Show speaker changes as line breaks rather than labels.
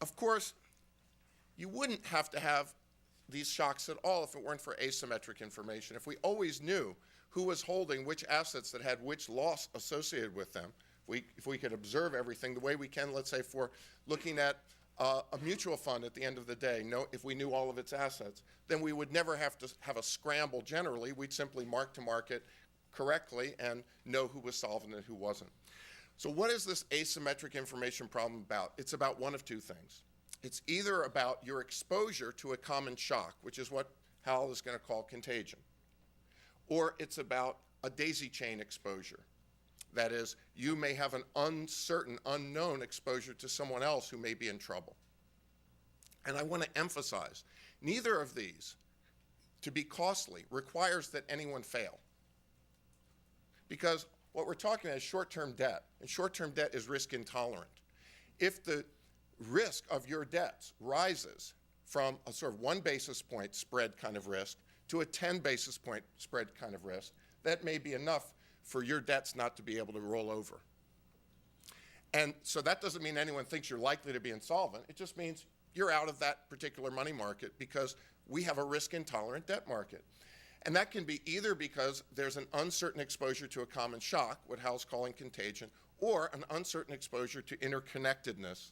Of course, you wouldn't have to have these shocks at all if it weren't for asymmetric information. If we always knew who was holding which assets that had which loss associated with them, if we could observe everything the way we can, let's say, for looking at a mutual fund at the end of the day, if we knew all of its assets, then we would never have to have a scramble generally. We'd simply mark to market correctly and know who was solvent and who wasn't. So what is this asymmetric information problem about? It's about one of two things. It's either about your exposure to a common shock, which is what Hal is going to call contagion, or it's about a daisy chain exposure. That is, you may have an uncertain, unknown exposure to someone else who may be in trouble. And I want to emphasize, neither of these, to be costly, requires that anyone fail. Because what we're talking about is short-term debt, and short-term debt is risk intolerant. If the risk of your debts rises from a sort of 1 basis point spread kind of risk to a 10 basis point spread kind of risk, that may be enough for your debts not to be able to roll over. And so that doesn't mean anyone thinks you're likely to be insolvent. It just means you're out of that particular money market because we have a risk-intolerant debt market. And that can be either because there's an uncertain exposure to a common shock, what Hal's calling contagion, or an uncertain exposure to interconnectedness,